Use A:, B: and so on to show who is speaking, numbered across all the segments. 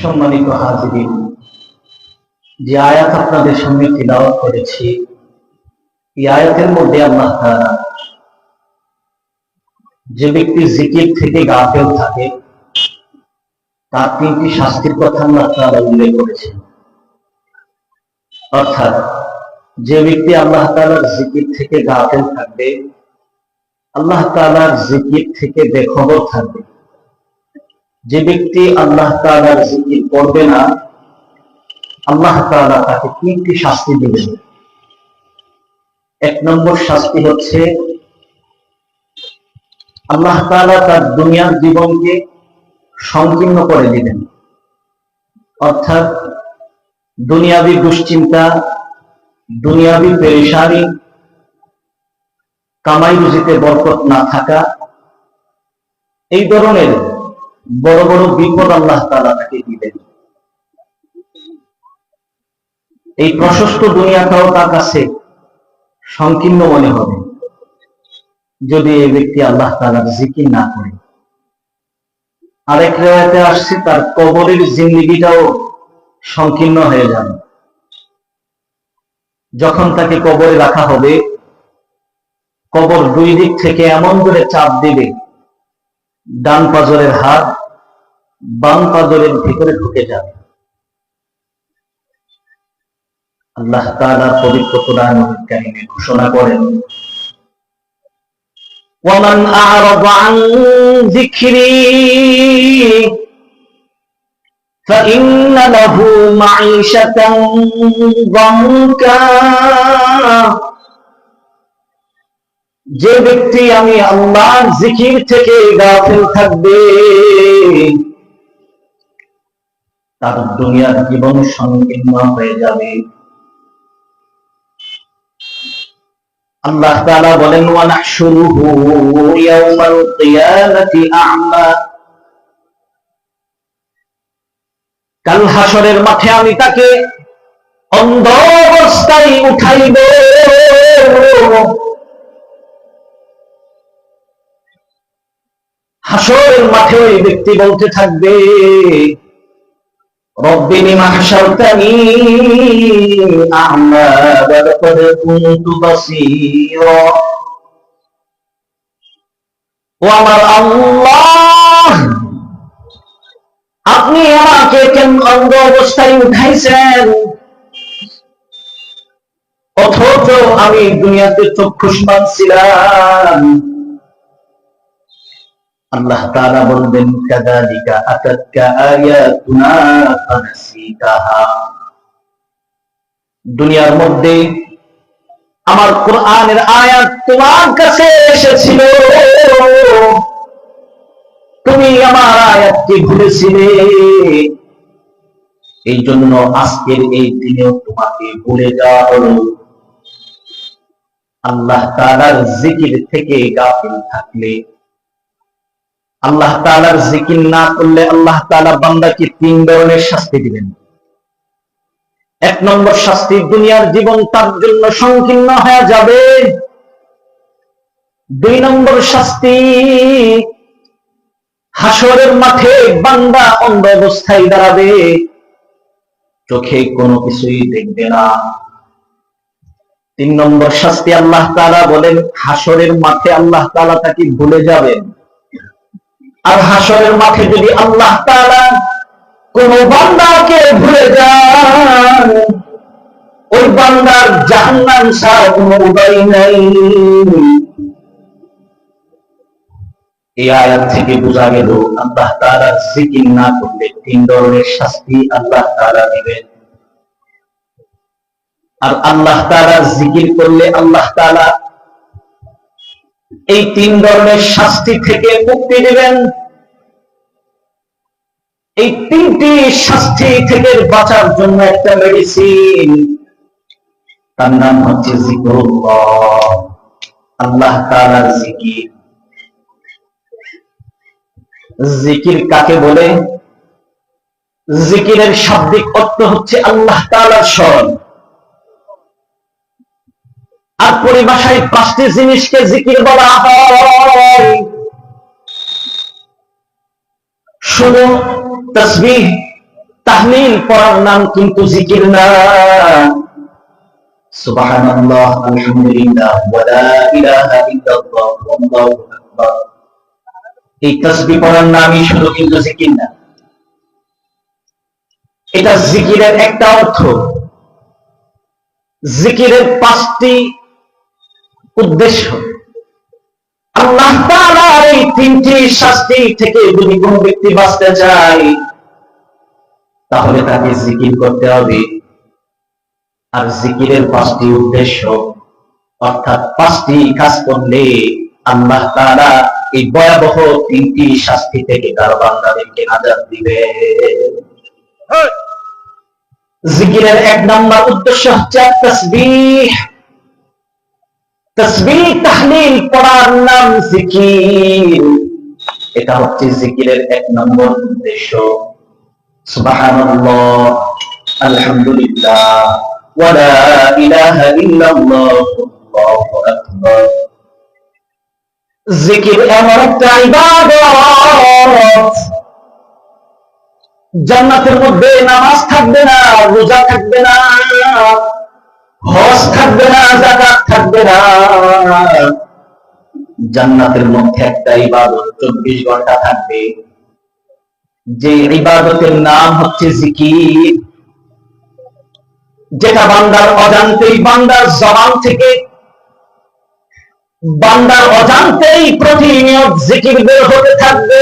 A: সম্মানিত হাজিরিন, যে আয়াত আপনাদের সামনে তিলাওয়াত করেছি, এই আয়াতের মধ্যে আল্লাহ তাআলা যে ব্যক্তি জিকির থেকে গাফেল থাকে তার তিনটি শাস্তির কথা আল্লাহ তাআলা উল্লেখ করেছেন। অর্থাৎ যে ব্যক্তি আল্লাহ তাআলার জিকির থেকে গাফেল থাকবে, আল্লাহ তাআলার জিকির থেকে বেখবর থাকবে। যে ব্যক্তি আল্লাহ তাআলার জিকির করবে না, আল্লাহ তাআলা তাকে তিনটি শাস্তি দিবেন। এক নম্বর শাস্তি হচ্ছে আল্লাহ তাআলা তার দুনিয়ার জীবনকে সংকীর্ণ করে দিবেন। অর্থাৎ দুনিয়াবি দুশ্চিন্তা, দুনিয়াবি পেরেশানি, কামাই রুজিতে বরকত না থাকা, এই ধরনের বড় বড় বিপদ আল্লাহ তাআলা তাকে দিবেন। এই প্রশস্ত দুনিয়াটাও তার কাছে সংকীর্ণ মনে হবে যদি এই ব্যক্তি আল্লাহ তাআলার জিকির না করে। আরেক রায়াতে আসছে তার কবরের জিন্দেগিটাও সংকীর্ণ হয়ে যাবে। যখন তাকে কবরে রাখা হবে, কবর দুই দিক থেকে এমন করে চাপ দিবে, ডান পাজরের হাত বাম পাজরের ভিতরে ঢুকে যাবে। আল্লাহ তাআলা পবিত্র কোরআনুল কারীমে ঘোষণা করেন, ওয়ামান আ'রাদা আন যিকরি ফাইন্না লাহু মাঈশাতান যানকা। যে ব্যক্তি আমি আল্লাহর জিকির থেকে গাফিল থাকবে, তার দুনিয়ার জীবন সংকীর্ণ হয়ে যাবে। আল্লাহ তাআলা বলেন, ওয়া নাহশুরুহু ইয়াওমাল কিয়ামাতি আ'মা। কাল হাসরের মাঠে আমি তাকে অন্ধ অবস্থায় উঠাইব। হাসরের মাঠে ওই ব্যক্তি বলতে থাকবে, রব্বি লিমা হাশারতানি আ'মা ওয়া লাকাদ কুনতু বাসীরা। ও আমার আল্লাহ, আপনি আমাকে কেন অন্ধ অবস্থায় উঠাইছেন, অথচ আমি দুনিয়াতে চক্ষুষ্মান ছিলাম। আল্লাহ তাআলা বলবেন, কাযালিকা আতাতকা আয়াতুনা ফানাসিতাহা। দুনিয়ার মধ্যে আমার কোরআনের আয়াত তোমার কাছে এসেছিল, তুমি আমার আয়াতকে ভুলেছিলে, এই জন্য আজকের এই দিনেও তোমাকে ভুলে যাওয়া হলো। আল্লাহ তাআলার জিকির থেকে গাফিল থাকলে, আল্লাহ তাআলার জিকির না করলে আল্লাহ তাআলা বান্দাকে তিন ধরনের শাস্তি দিবেন। এক নম্বর শাস্তি, দুনিয়ার জীবন তার জন্য সংকীর্ণ হয়ে যাবে। দুই নম্বর শাস্তি, হাসরের মাঠে বান্দা অন্ধ অবস্থায় দাঁড়াবে, চোখে কোনো কিছুই দেখবে না। তিন নম্বর শাস্তি, আল্লাহ তাআলা বলেন হাসরের মাঠে আল্লাহ তাআলা তাকে ভুলে যাবেন। আর হাসরের মাঠে যদি আল্লাহ তাআলা কোন বান্দাকে ভুলে যান, ওই বান্দার জাহান্নাম ছাড়া কোনো উপায় নাই। এই আয়াত থেকে বোঝা গেল আল্লাহ তাআলা জিকির না করলে তিন ধরনের শাস্তি আল্লাহ তাআলা দিবেন। আর আল্লাহ তাআলা জিকির করলে আল্লাহ তাআলা এই তিন ধরনের শাস্তি থেকে মুক্তি দিবেন। এই তিনটি শাস্তি থেকে বাঁচার জন্য একটা মেডিসিন, তার নাম হচ্ছে জিকিরুল্লাহ, আল্লাহ তাআলার জিকির। জিকির কাকে বলে? জিকিরের শাব্দিক অর্থ হচ্ছে আল্লাহ তাআলার স্মরণ। আর পরিভাষায় পাঁচটি জিনিসকে জিকির বলা হয়। শুনো, তাসবিহ, তাহলিল পড়ার নাম কিন্তু জিকির না। সুবহানাল্লাহ, আলহামদুলিল্লাহ, ওয়া লা ইলাহা ইল্লাল্লাহ, আল্লাহু আকবার, এই তাসবিহ পড়ার নামই শুধু কিন্তু জিকির না। এটা জিকিরের একটা অর্থ। জিকিরের 5টি উদ্দেশ্য। আল্লাহ তাআলার এই 3টি শাস্তি থেকে যদি কোনো ব্যক্তি বাঁচতে চায় তাহলে তাকে জিকির করতে হবে। আর জিকিরের 5টি উদ্দেশ্য, অর্থাৎ 5টি কাজ করলে আল্লাহ তাআলা এই ভয়াবহ 3টি শাস্তি থেকে তার বান্দাদেরকে নাজাত দিবে। জিকিরের 1 নম্বর উদ্দেশ্য হচ্ছে তাসবিহ। তাসবিহ তাহলিল পড়ার নাম জিকির। এটা হচ্ছে জিকিরের 1 নম্বর উদ্দেশ্য। সুবহানাল্লাহ, আলহামদুলিল্লাহ, ওয়া লা ইলাহা ইল্লাল্লাহ, আল্লাহু আকবার। জিকির এমন একটা ইবাদত, জান্নাতের মধ্যে নামাজ থাকবে না, রোজা থাকবে না, হজ থাকবে না, যাকাত থাকবে না, জান্নাতের মধ্যে একটা ইবাদত 24 ঘন্টা থাকবে, যে ইবাদতের নাম হচ্ছে জিকির। যেটা বান্দার অজান্তেই, বান্দার জবান থেকে, বান্দার অজান্তেই প্রতিনিয়ত জিকির বের হতে থাকবে।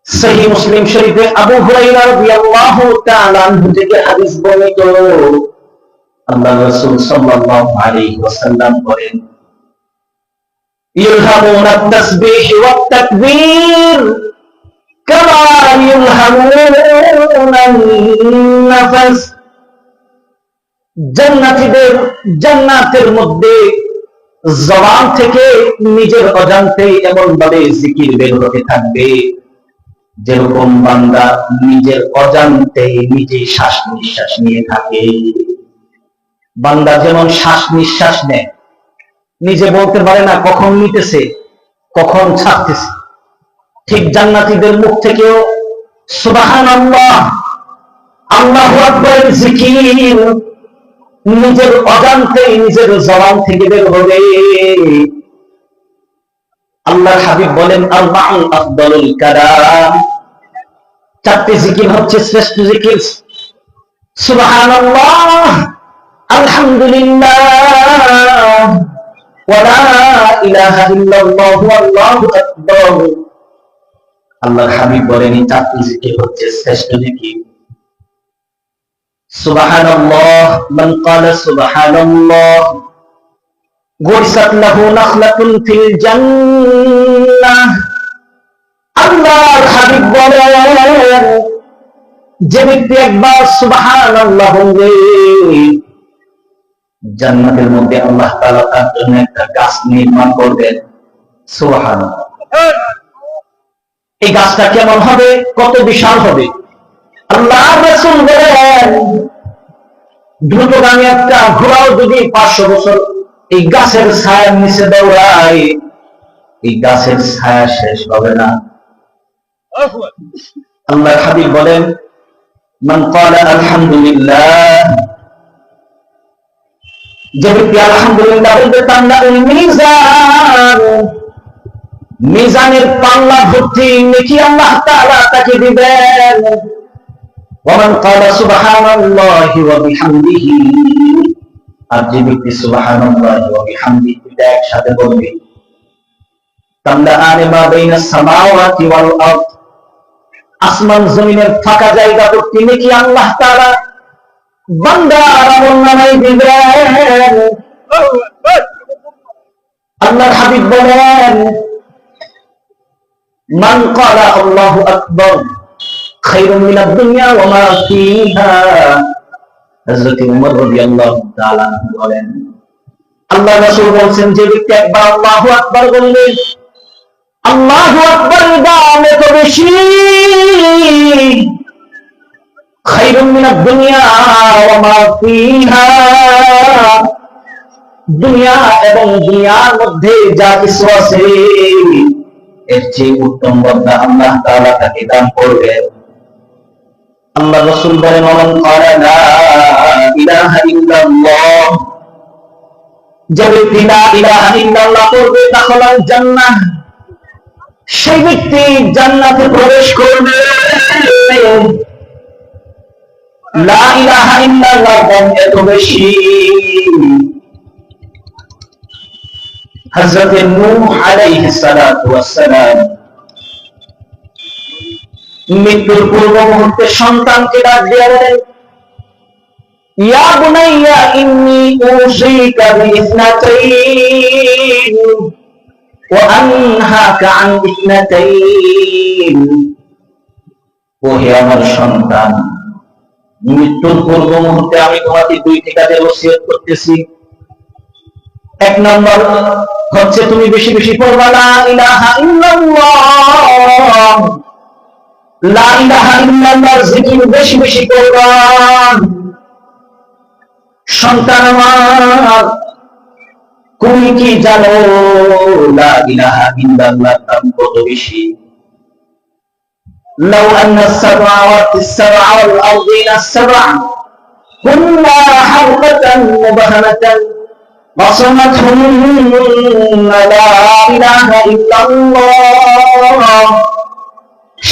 A: সহিহ মুসলিম শরীফে আবু হুরায়রা রাদিয়াল্লাহু তাআলা আনহু থেকে হাদিস বর্ণিত, আল্লাহর রাসূল সাল্লাল্লাহু আলাইহি ওয়াসাল্লাম বলেন, ইলহামুনা আত-তাসবিহ ওয়াত তাকবীর কামা ইলহামুনা আন-নাফাস। জান্নাতীদের জান্নাতের মধ্যে জবান থেকে নিজের অজান্তে এমন ভাবে জিকির বের হতে থাকবে যেরকম বান্দা নিজের অজান্তে নিজে শ্বাস নিঃশ্বাস নিয়ে থাকে। বান্দা যেমন শ্বাস নিঃশ্বাস নেয়, নিজে বলতে পারে না কখন নিতেছে কখন ছাড়তেছে, ঠিক জান্নাতীদের মুখ থেকেও সুবহানাল্লাহ, আল্লাহু আকবার জিকির নিজের অজান্তে নিজের জবান থেকে বের হবে। আল্লাহর হাবিব বলেন, আরবাউন আফদালুল কালাম, 4টি জিকির হচ্ছে শ্রেষ্ঠ জিকির। সুবহানাল্লাহ, আলহামদুলিল্লাহ, ওয়া লা ইলাহা ইল্লাল্লাহ, আল্লাহু আকবার। আল্লাহর হাবিব বলেন এই 4টি জিকির হচ্ছে শ্রেষ্ঠ জিকির। সুবহানাল্লাহ, মান ক্বালা সুবহানাল্লাহ গুরসাত লাহু নাখলাতুন ফিল জান্নাহ। আল্লাহর হাবিব বলেন যে ব্যক্তি একবার সুবহানাল্লাহ বলবে, জান্নাতের মধ্যে আল্লাহ তাআলা তার জন্য একটা গাছ নির্মাণ করবেন। সুবহানাল্লাহ, এই গাছটা কেমন হবে, কত বিশাল হবে? আল্লাহর রাসূল বলেন দ্রুতগামী একটা ঘোড়াও যদি 500 বছর এই গাছের ছায়ার নিচে দৌড়ায়, এই গাছের ছায়া শেষ হবে না। আল্লাহর হাবিব বলেন, মান ক্বালা আলহামদুলিল্লাহ, যে ব্যক্তি আলহামদুলিল্লাহ বলবে, তামলাউল মিজান, মিজানের পাল্লা ভর্তি নেকি আল্লাহ তাআলা তাকে দিবেন। ওয়া মান ক্বালা সুবহানাল্লাহি ওয়া বিহামদিহি, আর যে ব্যক্তি সুবহানাল্লাহি ওয়া বিহামদিহি এটা একসাথে বলবে, তামলাআনি মা বাইনাস সামাওয়াতি ওয়াল আরদ, আসমান জমিনের ফাঁকা জায়গা ভর্তি নেকি আল্লাহ তাআলা বান্দার আমলনামায় দিবেন। আল্লাহর হাবিব বলেন, মান ক্বালা আল্লাহু আকবার খায়রুম মিনাদ দুনিয়া ওয়া মা ফিহা। হযরত ওমর রাদিয়াল্লাহু তাআলা বলেন, আল্লাহর রাসূল বলেন, যে ব্যক্তি একবার আল্লাহু আকবার বলবে, আল্লাহু আকবার দাম এত বেশি, খায়রুম মিনাদ দুনিয়া ওয়া মা ফিহা, দুনিয়া এবং দুনিয়ার মধ্যে যা কিছু আছে এর চেয়ে উত্তম বদলা আল্লাহ তাআলা তাকে দান করবেন। আল্লাহ রাসূল বলেন, মান ক্বালা লা ইলাহা ইল্লাল্লাহ, যে ব্যক্তি লা ইলাহা ইল্লাল্লাহ পড়বে দাখালাল জান্নাহ, সেই ব্যক্তি জান্নাতে প্রবেশ করবে। লা ইলাহা ইল্লাল্লাহ এত বেশি হযরত নূহ আলাইহিস সালাতু ওয়াস সালাম মৃত্যুর পূর্ব মুহূর্তে সন্তানকে ডাক দিয়ে বলেন, ইয়া বুনাইয়া ইন্নী উসিকা বিইসনাতাইন ওয়া আনহাকা আন ইসনাতাইন, ও হে আমার সন্তান, মৃত্যুর পূর্ব মুহূর্তে আমি তোমাকে দুইটি কাজের ওসিয়ত করতেছি। এক নম্বর হচ্ছে তুমি বেশি বেশি পড়বা লা ইলাহা ইল্লাল্লাহ, লা ইলাহা ইল্লাল্লাহর জিকির বেশি বেশি করবা। সন্তান আমার, তুমি কি জানো লা ইলাহা ইল্লাল্লাহর দাম কত বেশি? লাউ আন্না আস-সামাওয়াতি আস-সাবআ ওয়াল আরদিনা আস-সাবআ কুল্লা হালকাতান মুবাহানাতান ওয়াসামাতহুন্না লা ইলাহা ইল্লাল্লাহ,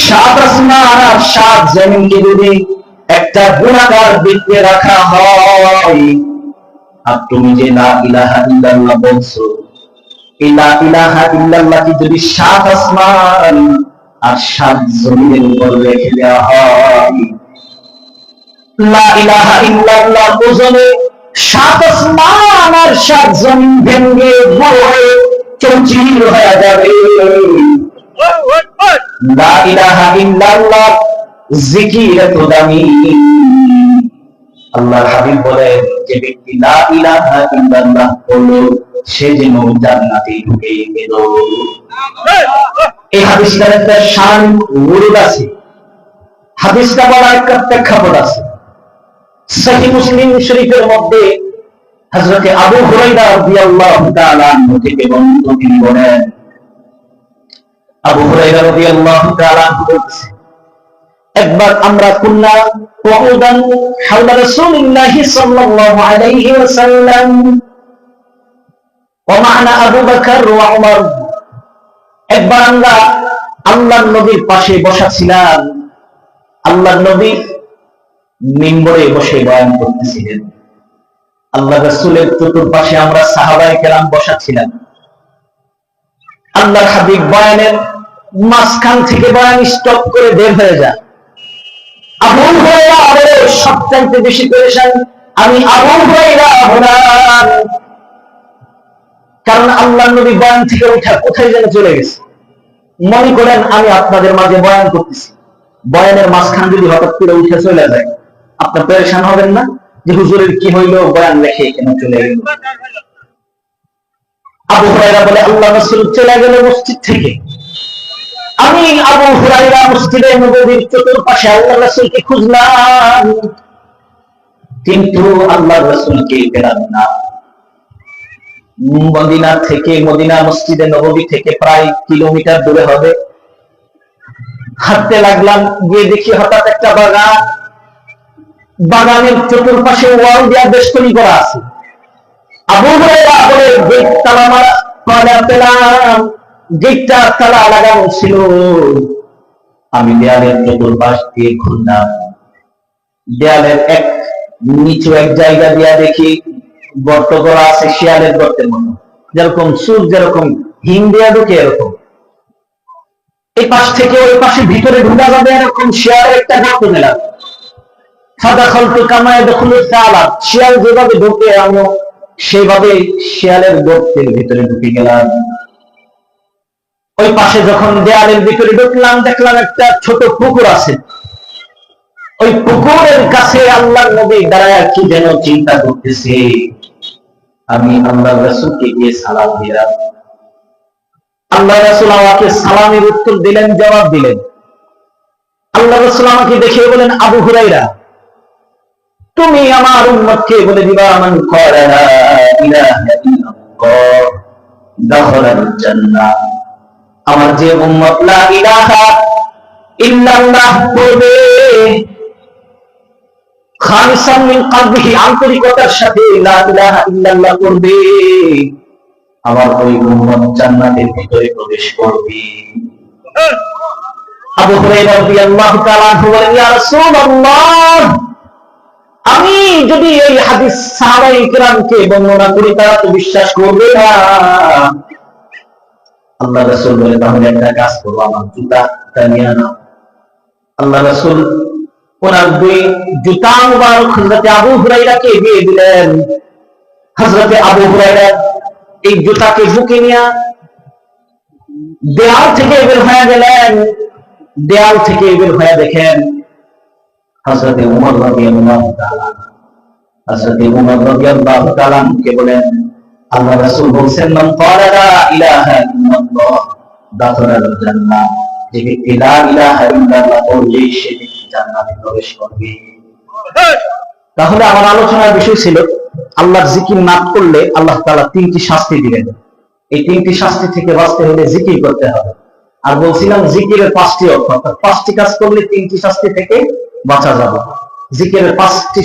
A: সাত আসমান আর সাত জমিনকে যদি একটা গুণাগার বৃত্তে রাখা হয়, আর তুমি যে লা ইলাহা ইল্লাল্লাহ বলছো, এই লা ইলাহা ইল্লাল্লাহ কি যদি সাত আসমান আর সাত জমিনের উপর রেখে দেওয়া হয়, লা ইলাহা ইল্লাল্লাহ ওজনে সাত আসমান আর সাত জমিন ভেঙে বয়ে চৌচির হয়ে যাবে। লা ইলাহা ইল্লাল্লাহ জিকির এত দামি। আল্লাহর হাবিব বলেন, যে ব্যক্তি লা ইলাহা ইল্লাল্লাহ বলল, সে যেন জান্নাতে ঢুকে গেল। এই হাদিসটার একটা শান ওয়ারদ আছে, হাদিসটা বলার একটা প্রেক্ষাপট আছে। সহিহ মুসলিম শরীফের মধ্যে হযরত আবু হুরায়রা রাদিয়াল্লাহু তাআলা আনহু থেকে বর্ণিত, তিনি বলেন, আবু হুরায়রা রাদিয়াল্লাহু তাআলা আনহু বলছেন, একবার আমরা কুন্না কুউদান হাওলা রাসূলিল্লাহি সাল্লাল্লাহু আলাইহি ওয়াসাল্লাম ওয়া মা'না আবু বকর ওয়া উমর, একবার আমরা আল্লাহর নবীর পাশে বসা ছিলাম। আল্লাহর নবী মিম্বরে বসে বয়ান করতেছিলেন, আল্লাহ রাসূলের চতুর্পাশে আমরা সাহাবায়ে কেরাম বসা ছিলাম। আল্লাহর হাবিব বয়ানের মাঝখান থেকে বয়ান স্টপ করে বের হয়ে যায়। আবু হুরায়রা সবচাইতে বেশি পেরেশান, আমি আবু হুরায়রা হলাম, কারণ আল্লাহর নবী বয়ান থেকে উঠে কোথায় যেন চলে গেছে। মনে করেন আমি আপনাদের মাঝে বয়ান করতেছি, বয়ানের মাঝখান যদি হঠাৎ করে উঠে চলে যায়, আপনার পেরেশান হবেন না যে হুজুরের কি হইলো, বয়ান রেখে কেন চলে গেল? আবু হুরায়রা বলে, আল্লাহ রাসূল চলে গেল মসজিদ থেকে, আমি আবু হুরায়রা মসজিদে নববীর চতুর্পাশে আল্লাহ রাসূলকে খুঁজলাম, কিন্তু আল্লাহ রাসূলকে পেলাম না। মদিনা মসজিদে নববী থেকে প্রায় কিলোমিটার দূরে হবে। হাঁটতে লাগলাম, গিয়ে দেখি হঠাৎ একটা বাগান, বাগানের চতুর্পাশে ওয়াল দিয়া বেষ্টনী করা আছে। আবু হুরায়রা বলে, গেট তালা মারা পেলাম, গেটটা তালা লাগানো ছিল। আমি দেয়ালের চতুর্পাশ দিয়ে ঘুরলাম, দেয়ালের এক নিচু এক জায়গা দিয়া দেখি গর্ত করা আছে, শিয়ালের গর্তের মতো, যেরকম সুর যেরকম হিম দেয়া ঢুকে এরকম, এই পাশ থেকে ওই পাশে ভিতরে ঢুকা যাবে এরকম শিয়ালের একটা গর্ত দিলাম। শিয়াল যেভাবে ঢুকে আমরা সেভাবে শিয়ালের গর্তের ভিতরে ঢুকে গেলাম। ওই পাশে যখন দেয়ালের ভিতরে ঢুকলাম, দেখলাম একটা ছোট পুকুর আছে। ওই পুকুরের কাছে আল্লাহর নবী দাঁড়ায় কি যেন চিন্তা করতেছে। আমি আল্লাহর রাসূলকে গিয়ে সালাম দিলাম। আল্লাহ রাসূল আমাকে সালামের উত্তর দিলেন, জবাব দিলেন। আল্লাহ রাসূল আমাকে দেখে বলেন, আবু হুরায়রা, তুমি আমার উম্মতকে বলে দিবা, মান ক্বালা লা ইলাহা ইল্লাল্লাহ দাখালাল জান্নাহ, আমার যে উম্মত লা ইলাহা ইল্লাল্লাহ পড়বে, খালিসান মিন কলবিহি, আন্তরিকতার সাথে লা ইলাহা ইল্লাল্লাহ পড়বে, আমার ওই উম্মত জান্নাতের ভিতরে প্রবেশ করবে। আবু হুরায়রা রাদিয়াল্লাহু তাআলা আনহু বলেন, ইয়া রাসূলুল্লাহ, আমি যদি এই হাদিস সাহাবায়ে কিরামকে বর্ণনা করি তারা তো বিশ্বাস করবে না। আল্লাহ রাসূল বলে, তাহলে একটা কাজ করো, আমার জুতা নিয়ে আনো। আল্লাহ রাসূল ওনার দুই জুতা মুবারক হযরত আবু হুরায়রাকে দিয়ে দিলেন। হযরত আবু হুরায়রা এই জুতাকে বুকে নিয়ে দেয়াল থেকে বের হয়ে গেলেন। দেয়াল থেকে বের হয়ে দেখেন হযরত উমর রাদিয়াল্লাহু তাআলা, হযরত উমর রাদিয়াল্লাহু তাআলা কে বলেন, আল্লাহ রাসূল বলেন, মান ক্বালা লা ইলাহা ইল্লাল্লাহ দাখালাল জান্নাহ, যে ব্যক্তি লা ইলাহা ইল্লাল্লাহ বলবে সে ব্যক্তি জান্নাতে প্রবেশ করবে। তাহলে আমার আলোচনার বিষয় ছিল আল্লাহর জিকির না করলে আল্লাহ তাআলা তিনটি শাস্তি দিবেন। এই তিনটি শাস্তি থেকে বাঁচতে হলে জিকির করতে হবে। আর বলছিলাম জিকিরের পাঁচটি অর্থ, অর্থাৎ পাঁচটি কাজ করলে তিনটি শাস্তি থেকে বাঁচা যাবে। জিকিরের পাঁচটি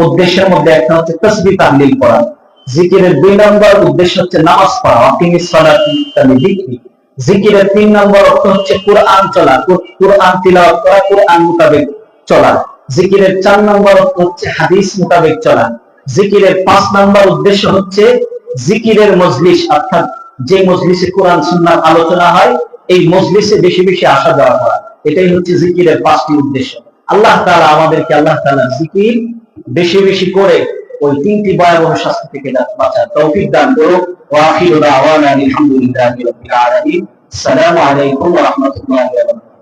A: উদ্দেশ্যের মধ্যে একটা হচ্ছে তাসবিহ তাহলিল করা। জিকিরের 2 নম্বর উদ্দেশ্য হচ্ছে নামাজ পড়া, আকিমিস সালাতি তালিযিকরি। জিকিরের 3 নম্বর অর্থ হচ্ছে কোরআন চলা, কোরআন তিলাওয়াত করা, কোরআন মোতাবেক চলা। জিকিরের 4 নম্বর অর্থ হচ্ছে হাদিস মোতাবেক চলা। জিকিরের 5 নম্বর উদ্দেশ্য হচ্ছে জিকিরের মজলিস, অর্থাৎ যে মজলিসে কোরআন সুন্নাহ আলোচনা হয় এই মজলিসে বেশি বেশি আসা যাওয়া করা। এটাই হচ্ছে জিকিরের 5টি উদ্দেশ্য। আল্লাহ তাআলা আমাদেরকে আল্লাহ তাআলার জিকির বেশি বেশি করে ওই তিনটি ভয়াবহ শাস্তি থেকে বাঁচার তৌফিক দান করুন। ওয়া আখিরু দাওয়ানা আলহামদুলিল্লাহি রাব্বিল আলামিন। আসসালামু আলাইকুম ওয়া রাহমাতুল্লাহি ওয়া বারাকাতুহু।